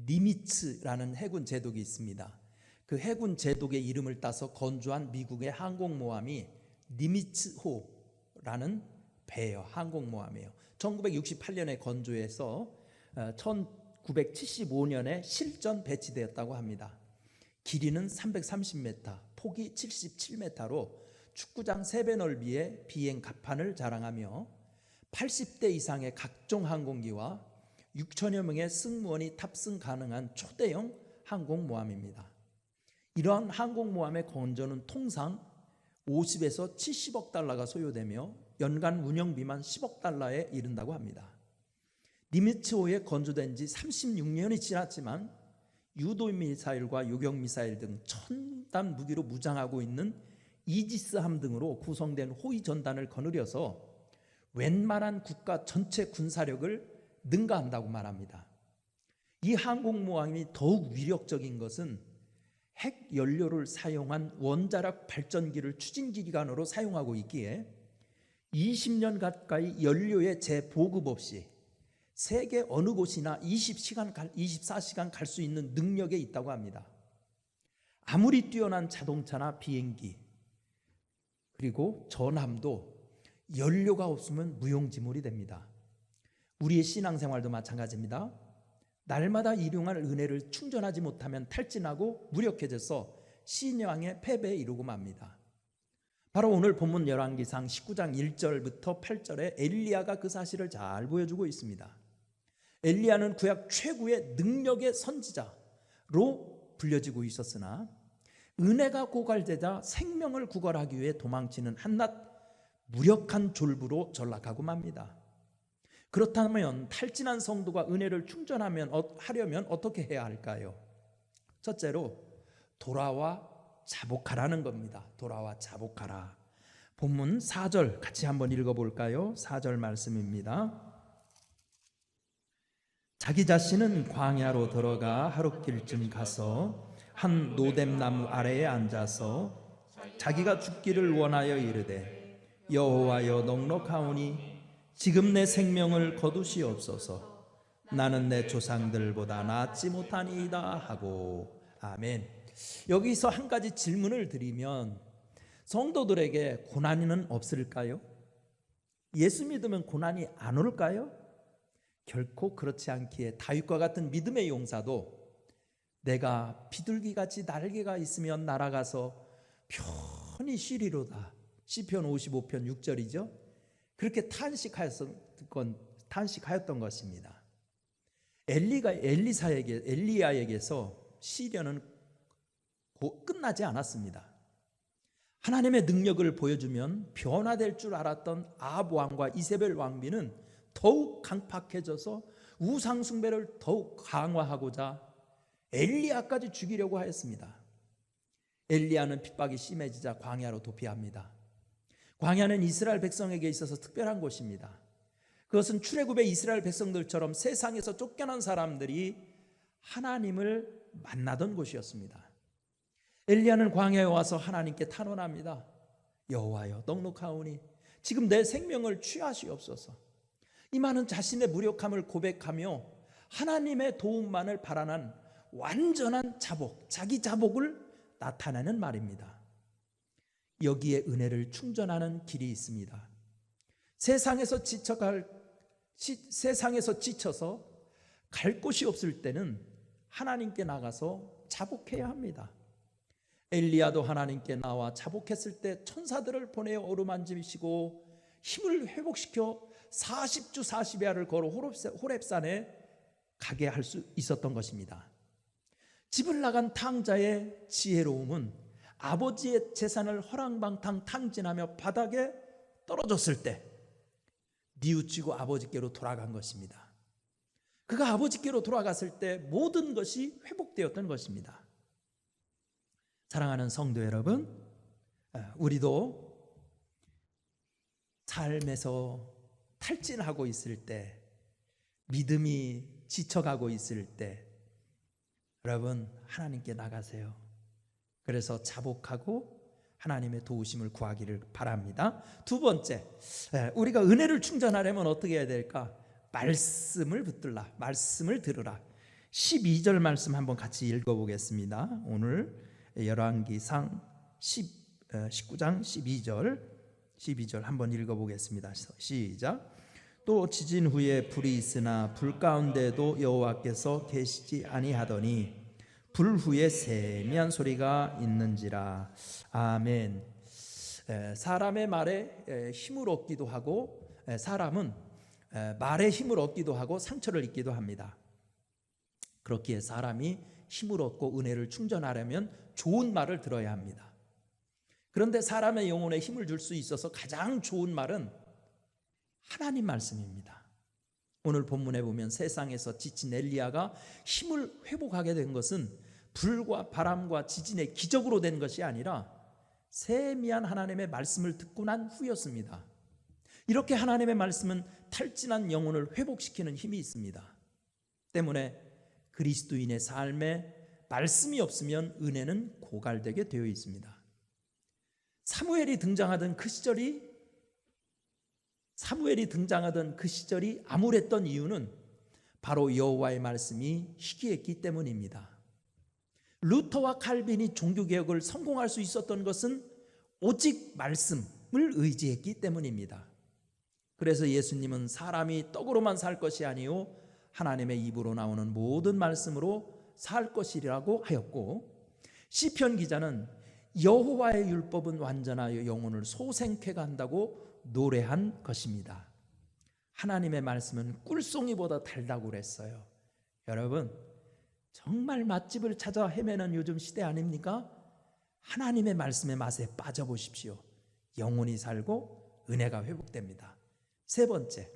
니미츠라는 해군 제독이 있습니다. 그 해군 제독의 이름을 따서 건조한 미국의 항공모함이 니미츠호라는 배예요. 항공모함이에요. 1968년에 건조해서 1975년에 실전 배치되었다고 합니다. 길이는 330m, 폭이 77m로 축구장 3배 넓이의 비행 갑판을 자랑하며 80대 이상의 각종 항공기와 6천여 명의 승무원이 탑승 가능한 초대형 항공모함입니다. 이러한 항공모함의 건조는 통상 50에서 70억 달러가 소요되며 연간 운영비만 10억 달러에 이른다고 합니다. 니미츠호에 건조된 지 36년이 지났지만 유도미사일과 요격미사일 등 첨단 무기로 무장하고 있는 이지스함 등으로 구성된 호위 전단을 거느려서 웬만한 국가 전체 군사력을 능가한다고 말합니다. 이 항공모함이 더욱 위력적인 것은 핵 연료를 사용한 원자력 발전기를 추진기 기관으로 사용하고 있기에 20년 가까이 연료의 재보급 없이 세계 어느 곳이나 24시간 갈 수 있는 능력에 있다고 합니다. 아무리 뛰어난 자동차나 비행기 그리고 전함도 연료가 없으면 무용지물이 됩니다. 우리의 신앙생활도 마찬가지입니다. 날마다 일용할 은혜를 충전하지 못하면 탈진하고 무력해져서 신앙의 패배에 이르고 맙니다. 바로 오늘 본문 열왕기상 19장 1절부터 8절에 엘리야가 그 사실을 잘 보여주고 있습니다. 엘리야는 구약 최고의 능력의 선지자로 불려지고 있었으나 은혜가 고갈되자 생명을 구걸하기 위해 도망치는 한낱 무력한 졸부로 전락하고 맙니다. 그렇다면 탈진한 성도가 은혜를 충전하려면 어떻게 해야 할까요? 첫째로 돌아와 자복하라는 겁니다. 돌아와 자복하라. 본문 4절 같이 한번 읽어볼까요? 4절 말씀입니다. 자기 자신은 광야로 들어가 하룻길쯤 가서 한 노뎀나무 아래에 앉아서 자기가 죽기를 원하여 이르되 여호와여 넉넉하오니 지금 내 생명을 거두시옵소서. 나는 내 조상들보다 낫지 못하니이다 하고. 아멘. 여기서 한 가지 질문을 드리면 성도들에게 고난은 없을까요? 예수 믿으면 고난이 안 올까요? 결코 그렇지 않기에 다윗과 같은 믿음의 용사도 내가 비둘기같이 날개가 있으면 날아가서 편히 쉬리로다. 시편 55편 6절이죠. 그렇게 탄식하였던 것입니다. 엘리야에게서 시련은 끝나지 않았습니다. 하나님의 능력을 보여주면 변화될 줄 알았던 아합 왕과 이세벨 왕비는 더욱 강팍해져서 우상 숭배를 더욱 강화하고자 엘리야까지 죽이려고 하였습니다. 엘리야는 핍박이 심해지자 광야로 도피합니다. 광야는 이스라엘 백성에게 있어서 특별한 곳입니다. 그것은 출애굽의 이스라엘 백성들처럼 세상에서 쫓겨난 사람들이 하나님을 만나던 곳이었습니다. 엘리야는 광야에 와서 하나님께 탄원합니다. 여호와여 넉넉하오니 지금 내 생명을 취하시옵소서. 이 많은 자신의 무력함을 고백하며 하나님의 도움만을 바라는 완전한 자복, 자기 자복을 나타내는 말입니다. 여기에 은혜를 충전하는 길이 있습니다. 세상에서 지쳐서 갈 곳이 없을 때는 하나님께 나가서 자복해야 합니다. 엘리야도 하나님께 나와 자복했을 때 천사들을 보내어 어루만지시고 힘을 회복시켜 40주 40야를 걸어 호렙산에 가게 할 수 있었던 것입니다. 집을 나간 탕자의 지혜로움은 아버지의 재산을 허랑방탕 탕진하며 바닥에 떨어졌을 때 뉘우치고 아버지께로 돌아간 것입니다. 그가 아버지께로 돌아갔을 때 모든 것이 회복되었던 것입니다. 사랑하는 성도 여러분, 우리도 삶에서 탈진하고 있을 때, 믿음이 지쳐가고 있을 때 여러분 하나님께 나가세요. 그래서 자복하고 하나님의 도우심을 구하기를 바랍니다. 두 번째, 우리가 은혜를 충전하려면 어떻게 해야 될까? 말씀을 붙들라, 말씀을 들으라. 12절 말씀 한번 같이 읽어보겠습니다. 오늘 열왕기상 19장 12절 한번 읽어보겠습니다. 시작. 또 지진 후에 불이 있으나 불 가운데도 여호와께서 계시지 아니하더니 불 후에 세미한 소리가 있는지라. 아멘. 사람의 말에 힘을 얻기도 하고, 사람은 말에 힘을 얻기도 하고 상처를 입기도 합니다. 그렇기에 사람이 힘을 얻고 은혜를 충전하려면 좋은 말을 들어야 합니다. 그런데 사람의 영혼에 힘을 줄 수 있어서 가장 좋은 말은 하나님 말씀입니다. 오늘 본문에 보면 세상에서 지친 엘리야가 힘을 회복하게 된 것은 불과 바람과 지진의 기적으로 된 것이 아니라 세미한 하나님의 말씀을 듣고 난 후였습니다. 이렇게 하나님의 말씀은 탈진한 영혼을 회복시키는 힘이 있습니다. 때문에 그리스도인의 삶에 말씀이 없으면 은혜는 고갈되게 되어 있습니다. 사무엘이 등장하던 그 시절이 암울했던 이유는 바로 여호와의 말씀이 희귀했기 때문입니다. 루터와 칼빈이 종교개혁을 성공할 수 있었던 것은 오직 말씀을 의지했기 때문입니다. 그래서 예수님은 사람이 떡으로만 살 것이 아니요 하나님의 입으로 나오는 모든 말씀으로 살 것이라고 하였고, 시편 기자는 여호와의 율법은 완전하여 영혼을 소생케 한다고 노래한 것입니다. 하나님의 말씀은 꿀송이보다 달다고 그랬어요. 여러분, 정말 맛집을 찾아 헤매는 요즘 시대 아닙니까? 하나님의 말씀의 맛에 빠져보십시오. 영혼이 살고 은혜가 회복됩니다. 세 번째,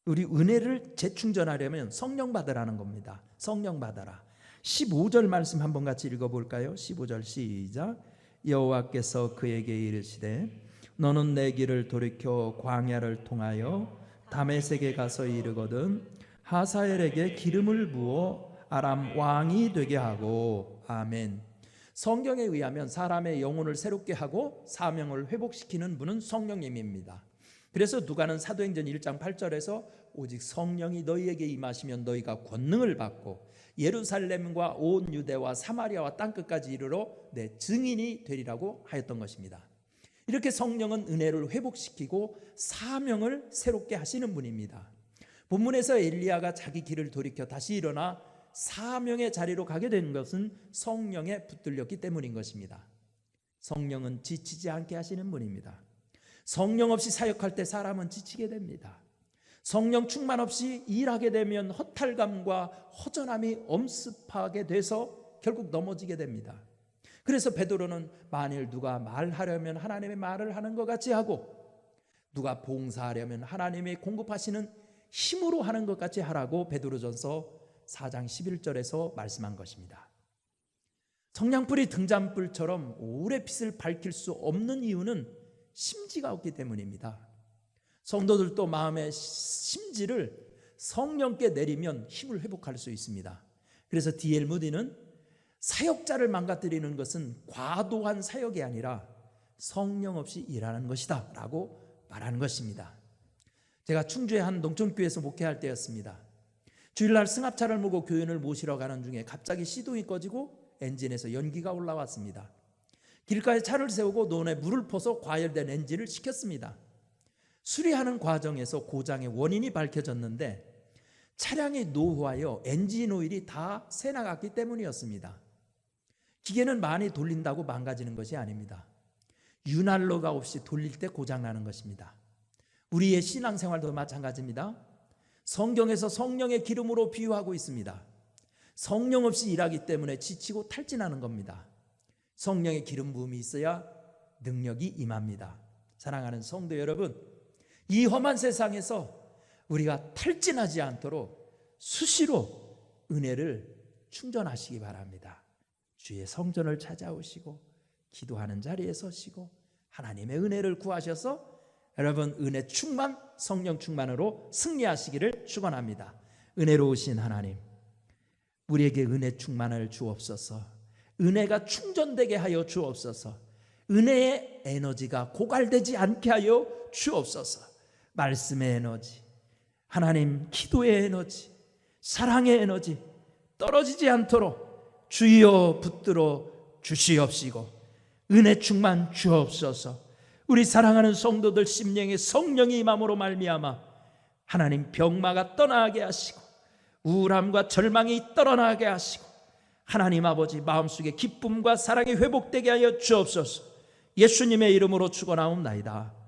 우리 은혜를 재충전하려면 성령 받으라는 겁니다. 성령 받아라. 15절 말씀 한번 같이 읽어볼까요? 15절 시작. 여호와께서 그에게 이르시되 너는 내 길을 돌이켜 광야를 통하여 다메섹에 가서 이르거든 하사엘에게 기름을 부어 아람 왕이 되게 하고. 아멘. 성경에 의하면 사람의 영혼을 새롭게 하고 사명을 회복시키는 분은 성령님입니다. 그래서 누가는 사도행전 1장 8절에서 오직 성령이 너희에게 임하시면 너희가 권능을 받고 예루살렘과 온 유대와 사마리아와 땅끝까지 이르러 내 증인이 되리라고 하였던 것입니다. 이렇게 성령은 은혜를 회복시키고 사명을 새롭게 하시는 분입니다. 본문에서 엘리야가 자기 길을 돌이켜 다시 일어나 사명의 자리로 가게 된 것은 성령에 붙들렸기 때문인 것입니다. 성령은 지치지 않게 하시는 분입니다. 성령 없이 사역할 때 사람은 지치게 됩니다. 성령 충만 없이 일하게 되면 허탈감과 허전함이 엄습하게 돼서 결국 넘어지게 됩니다. 그래서 베드로는 만일 누가 말하려면 하나님의 말을 하는 것 같이 하고 누가 봉사하려면 하나님이 공급하시는 힘으로 하는 것 같이 하라고 베드로전서 4장 11절에서 말씀한 것입니다. 성냥불이 등잔불처럼 오래 빛을 밝힐 수 없는 이유는 심지가 없기 때문입니다. 성도들도 마음의 심지를 성령께 내리면 힘을 회복할 수 있습니다. 그래서 D.L. 무디는 사역자를 망가뜨리는 것은 과도한 사역이 아니라 성령 없이 일하는 것이다 라고 말하는 것입니다. 제가 충주의 한 농촌교회에서 목회할 때였습니다. 주일날 승합차를 몰고 교인을 모시러 가는 중에 갑자기 시동이 꺼지고 엔진에서 연기가 올라왔습니다. 길가에 차를 세우고 논에 물을 퍼서 과열된 엔진을 식혔습니다. 수리하는 과정에서 고장의 원인이 밝혀졌는데 차량이 노후하여 엔진 오일이 다 새나갔기 때문이었습니다. 기계는 많이 돌린다고 망가지는 것이 아닙니다. 윤활로가 없이 돌릴 때 고장나는 것입니다. 우리의 신앙생활도 마찬가지입니다. 성경에서 성령의 기름으로 비유하고 있습니다. 성령 없이 일하기 때문에 지치고 탈진하는 겁니다. 성령의 기름 부음이 있어야 능력이 임합니다. 사랑하는 성도 여러분, 이 험한 세상에서 우리가 탈진하지 않도록 수시로 은혜를 충전하시기 바랍니다. 주의 성전을 찾아오시고 기도하는 자리에 서시고 하나님의 은혜를 구하셔서 여러분 은혜 충만, 성령 충만으로 승리하시기를 축원합니다. 은혜로우신 하나님, 우리에게 은혜 충만을 주옵소서. 은혜가 충전되게 하여 주옵소서. 은혜의 에너지가 고갈되지 않게 하여 주옵소서. 말씀의 에너지, 하나님 기도의 에너지, 사랑의 에너지, 떨어지지 않도록 주여 붙들어 주시옵시고 은혜 충만 주옵소서. 우리 사랑하는 성도들 심령에 성령이 임함으로 말미암아 하나님 병마가 떠나게 하시고 우울함과 절망이 떠나게 하시고 하나님 아버지 마음속에 기쁨과 사랑이 회복되게 하여 주옵소서. 예수님의 이름으로 축원하옵나이다.